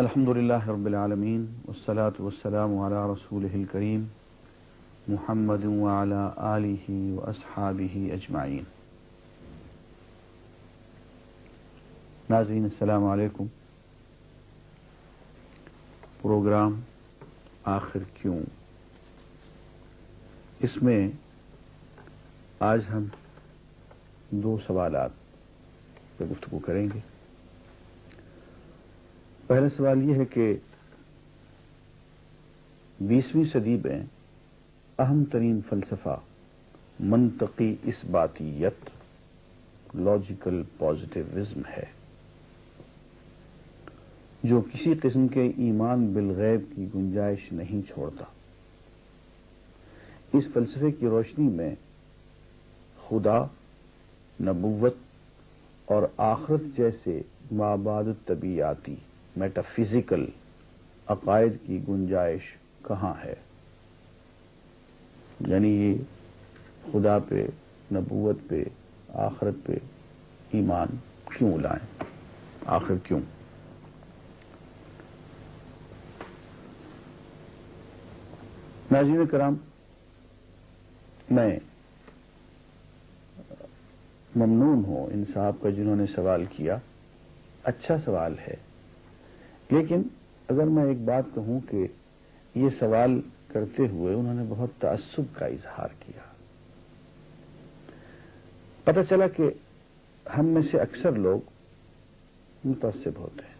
الحمد للہ رب العالمین والصلاة والسلام علی رسولہ الکریم محمد وعلی آلہ واصحابہ اجمعین. ناظرین السلام علیکم. پروگرام آخر کیوں، اس میں آج ہم دو سوالات پہ گفتگو کریں گے. پہلا سوال یہ ہے کہ 20ویں صدی میں اہم ترین فلسفہ منطقی اثباتیت، لاجیکل پازیٹیوزم ہے، جو کسی قسم کے ایمان بالغیب کی گنجائش نہیں چھوڑتا. اس فلسفے کی روشنی میں خدا، نبوت اور آخرت جیسے مابعد الطبیعیاتی میٹا فزیکل عقائد کی گنجائش کہاں ہے؟ یعنی یہ خدا پہ، نبوت پہ، آخرت پہ ایمان کیوں لائیں؟ آخر کیوں؟ ناظرین کرام، میں ممنون ہوں ان صاحب کا جنہوں نے سوال کیا. اچھا سوال ہے، لیکن اگر میں ایک بات کہوں کہ یہ سوال کرتے ہوئے انہوں نے بہت تعصب کا اظہار کیا. پتہ چلا کہ ہم میں سے اکثر لوگ متعصب ہوتے ہیں.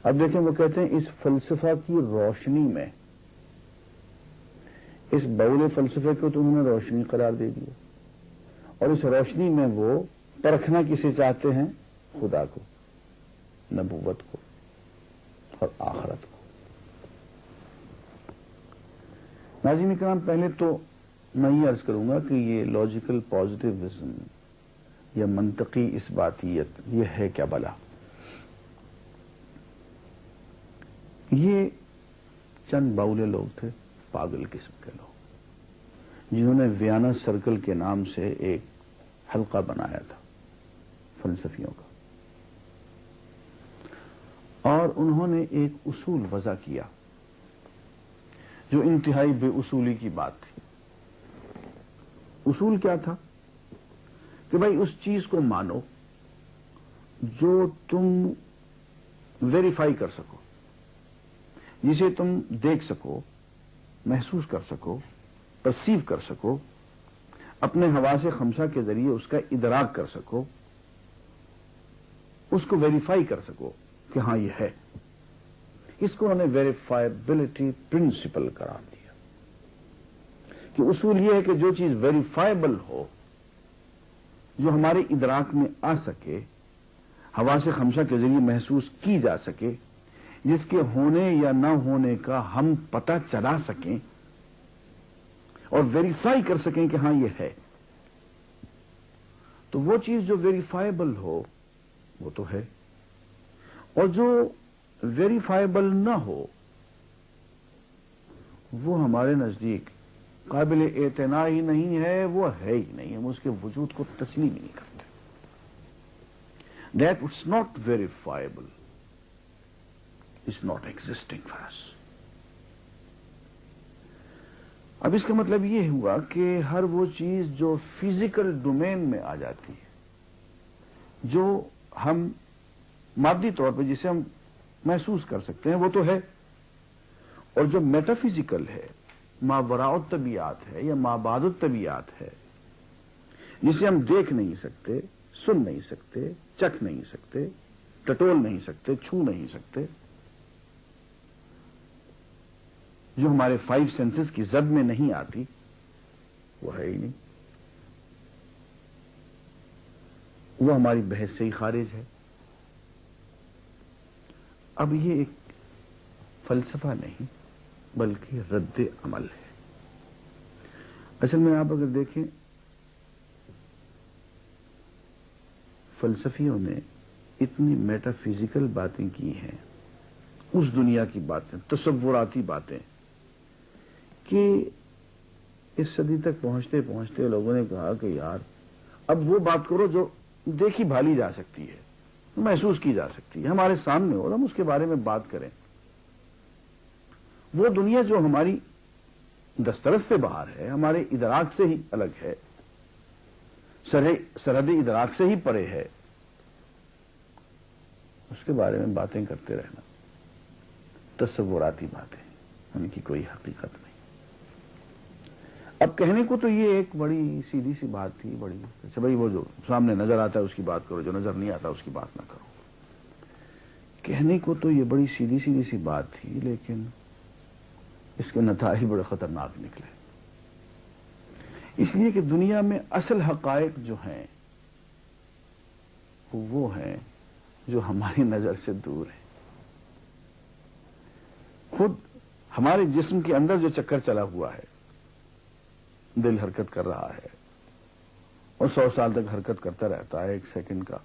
اب دیکھیں، وہ کہتے ہیں اس فلسفہ کی روشنی میں، اس بول فلسفے کو تو انہوں نے روشنی قرار دے دیا، اور اس روشنی میں وہ پرکھنا کسے چاہتے ہیں؟ خدا کو، نبوت کو اور آخرت کو. ناظرین کرام، پہلے تو میں یہ عرض کروں گا کہ یہ لاجیکل پازیٹیوزم یا منطقی اثباتیت یہ ہے کیا بلا؟ یہ چند باولے لوگ تھے، پاگل قسم کے لوگ، جنہوں نے ویانا سرکل کے نام سے ایک حلقہ بنایا تھا فلسفیوں کا، اور انہوں نے ایک اصول وضع کیا جو انتہائی بے اصولی کی بات تھی. اصول کیا تھا؟ کہ بھائی اس چیز کو مانو جو تم ویریفائی کر سکو، جسے تم دیکھ سکو، محسوس کر سکو، پرسیو کر سکو، اپنے حواس خمسہ کے ذریعے اس کا ادراک کر سکو، اس کو ویریفائی کر سکو کہ ہاں یہ ہے. اس کو انہوں نے ویریفائبلٹی پرنسپل قرار دیا کہ اصول یہ ہے کہ جو چیز ویریفائبل ہو، جو ہمارے ادراک میں آ سکے، حواس خمسہ کے ذریعے محسوس کی جا سکے، جس کے ہونے یا نہ ہونے کا ہم پتہ چلا سکیں اور ویریفائی کر سکیں کہ ہاں یہ ہے، تو وہ چیز جو ویریفائبل ہو وہ تو ہے، اور جو ویریفائبل نہ ہو وہ ہمارے نزدیک قابل اعتنا ہی نہیں ہے، وہ ہے ہی نہیں، ہم اس کے وجود کو تسلیم ہی نہیں کرتے. That it's not verifiable, it's not existing for us. اب اس کا مطلب یہ ہوا کہ ہر وہ چیز جو فزیکل ڈومین میں آ جاتی ہے، جو ہم مادی طور پہ جسے ہم محسوس کر سکتے ہیں، وہ تو ہے، اور جو میٹا فزیکل ہے، ماوراء الطبیعات ہے یا مابعد الطبیعات ہے، جسے ہم دیکھ نہیں سکتے، سن نہیں سکتے، چکھ نہیں سکتے، ٹٹول نہیں سکتے، چھو نہیں سکتے، جو ہمارے 5 سینسز کی زد میں نہیں آتی، وہ ہے ہی نہیں، وہ ہماری بحث سے ہی خارج ہے. اب یہ ایک فلسفہ نہیں بلکہ رد عمل ہے. اصل میں آپ اگر دیکھیں، فلسفیوں نے اتنی میٹا فزیکل باتیں کی ہیں، اس دنیا کی باتیں، تصوراتی باتیں، کہ اس صدی تک پہنچتے پہنچتے لوگوں نے کہا کہ یار اب وہ بات کرو جو دیکھی بھالی جا سکتی ہے. محسوس کی جا سکتی ہے، ہمارے سامنے ہو، ہم اس کے بارے میں بات کریں. وہ دنیا جو ہماری دسترس سے باہر ہے، ہمارے ادراک سے ہی الگ ہے، سرحد ادراک سے ہی پرے ہے، اس کے بارے میں باتیں کرتے رہنا تصوراتی باتیں، ان کی کوئی حقیقت نہیں. اب کہنے کو تو یہ ایک بڑی سیدھی سی بات تھی، بڑی اچھا بھائی وہ جو سامنے نظر آتا ہے اس کی بات کرو، جو نظر نہیں آتا اس کی بات نہ کرو. کہنے کو تو یہ بڑی سیدھی سی بات تھی، لیکن اس کے نتائج بڑے خطرناک نکلے. اس لیے کہ دنیا میں اصل حقائق جو ہیں وہ ہیں جو ہماری نظر سے دور ہیں. خود ہمارے جسم کے اندر جو چکر چلا ہوا ہے، دل حرکت کر رہا ہے اور 100 سال تک حرکت کرتا رہتا ہے، 1 سیکنڈ کا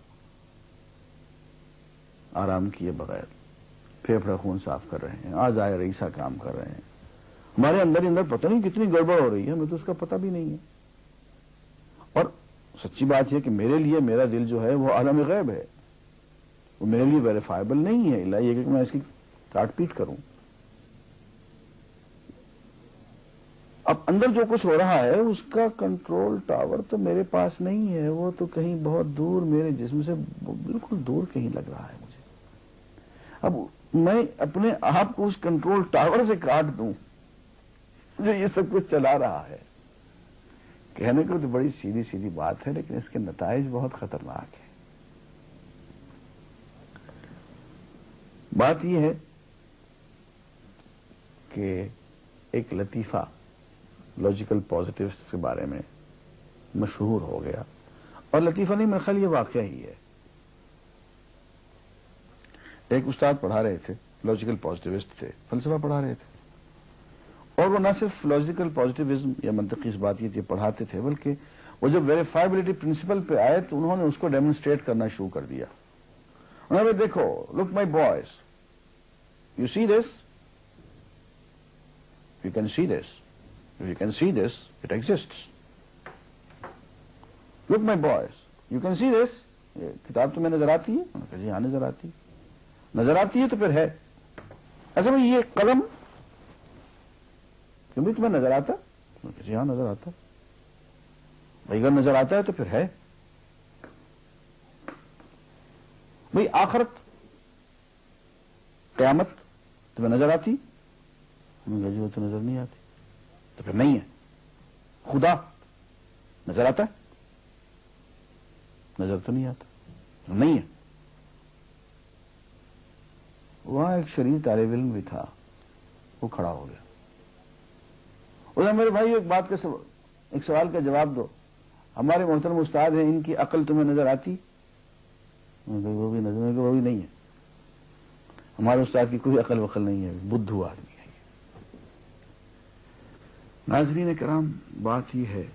آرام کیے بغیر. پھیپھڑا خون صاف کر رہے ہیں، اعضائے رئیسہ کام کر رہے ہیں. ہمارے اندر پتہ نہیں کتنی گڑبڑ ہو رہی ہے، ہمیں تو اس کا پتہ بھی نہیں ہے. اور سچی بات یہ کہ میرے لیے میرا دل جو ہے وہ عالم غیب ہے، وہ میرے لیے ویریفائبل نہیں ہے، اللہ یہ کہ میں اس کی کاٹ پیٹ کروں. اب اندر جو کچھ ہو رہا ہے اس کا کنٹرول ٹاور تو میرے پاس نہیں ہے، وہ تو کہیں بہت دور میرے جسم سے بالکل دور کہیں لگ رہا ہے مجھے. اب میں اپنے آپ کو اس کنٹرول ٹاور سے کاٹ دوں جو یہ سب کچھ چلا رہا ہے. کہنے کو تو بڑی سیدھی بات ہے، لیکن اس کے نتائج بہت خطرناک ہیں. بات یہ ہے کہ ایک لطیفہ لاجیکل پازیٹیوسٹ کے بارے میں مشہور ہو گیا، اور لطیفہ نہیں، میرے خیال یہ واقعہ ہی ہے. ایک استاد پڑھا رہے تھے، لاجیکل پازیٹیوسٹ تھے، فلسفہ پڑھا رہے تھے، اور وہ نہ صرف لاجیکل پازیٹیوزم یا منطقی اس بات یہ پڑھاتے تھے، بلکہ وہ جب ویریفائبلٹی پرنسپل پہ آئے تو انہوں نے اس کو ڈیمونسٹریٹ کرنا شروع کر دیا. انہوں نے دیکھو، look my boys, you see this, you can see this, if you can see this, it exists. Look my boys, you can see this. یہ کتاب تمہیں نظر آتی ہے؟ انہوں نے کہا جی ہاں نظر آتی ہے. نظر آتی ہے تو پھر ہے. ایسا بھائی یہ قلم بھی تمہیں نظر آتا؟ انہوں نے کہا جی ہاں نظر آتا. بھائی اگر نظر آتا ہے تو پھر ہے. بھائی آخرت، قیامت تمہیں نظر آتی؟ انہوں نے کہا جی وہ تو نظر نہیں آتی. تو پھر نہیں ہے. خدا نظر آتا ہے؟ نظر تو نہیں آتا. نہیں ہے. وہاں ایک شریف طالب علم بھی تھا، وہ کھڑا ہو گیا. انہوں نے میرے بھائی ایک بات کا ایک سوال کا جواب دو، ہمارے محترم استاد ہیں، ان کی عقل تمہیں نظر آتی؟ وہ بھی نظر، وہ بھی نہیں ہے. ہمارے استاد کی کوئی عقل وقل نہیں ہے، بدھو آدمی ہے. ناظرین کرام، بات یہ ہے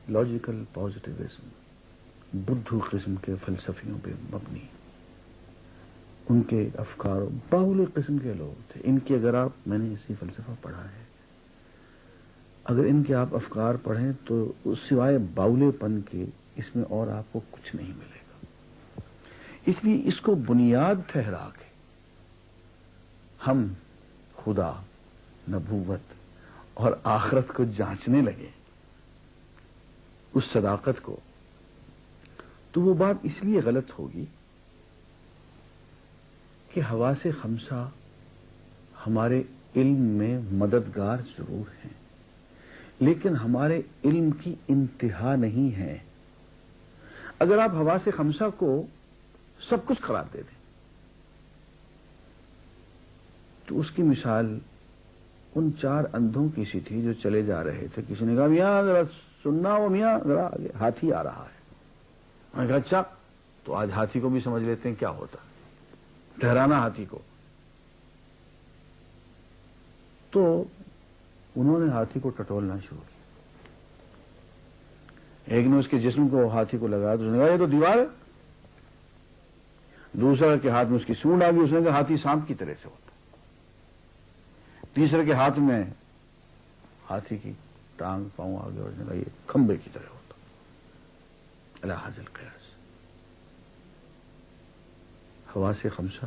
لاجیکل پازیٹیوزم بدھو قسم کے فلسفیوں پہ مبنی. ان کے افکار باہولی قسم کے لوگ تھے. ان کے اگر آپ، میں نے اسی فلسفہ پڑھا ہے، اگر ان کے آپ افکار پڑھیں تو سوائے باولے پن کے اس میں اور آپ کو کچھ نہیں ملے گا. اس لیے اس کو بنیاد ٹھہرا کے ہم خدا، نبوت اور آخرت کو جانچنے لگے، اس صداقت کو، تو وہ بات اس لیے غلط ہوگی کہ حواس خمسہ ہمارے علم میں مددگار ضرور ہیں، لیکن ہمارے علم کی انتہا نہیں ہے. اگر آپ حواس خمسہ کو سب کچھ قرار دے دیں تو اس کی مثال ان 4 اندھوں کی سی تھی جو چلے جا رہے تھے. کسی نے کہا میاں ذرا سننا ہو، میاں ذرا آگے ہاتھی آ رہا ہے. میں نے کہا اچھا، تو آج ہاتھی کو بھی سمجھ لیتے ہیں کیا ہوتا ہے، ٹھہرانا ہاتھی کو. تو انہوں نے ہاتھی کو ٹٹولنا شروع کیا. ایک نے اس کے جسم کو ہاتھی کو لگایا تو اس نے کہا یہ تو دیوار ہے. دوسرا کے ہاتھ میں اس کی سونڈ آ گئی، اس نے کہا ہاتھی سانپ کی طرح سے ہوتا. تیسرے کے ہاتھ میں ہاتھی کی ٹانگ پاؤں آ گیا اور اس نے کہا یہ کھمبے کی طرح ہوتا. الہ حاضل قیاس. خواص خمسہ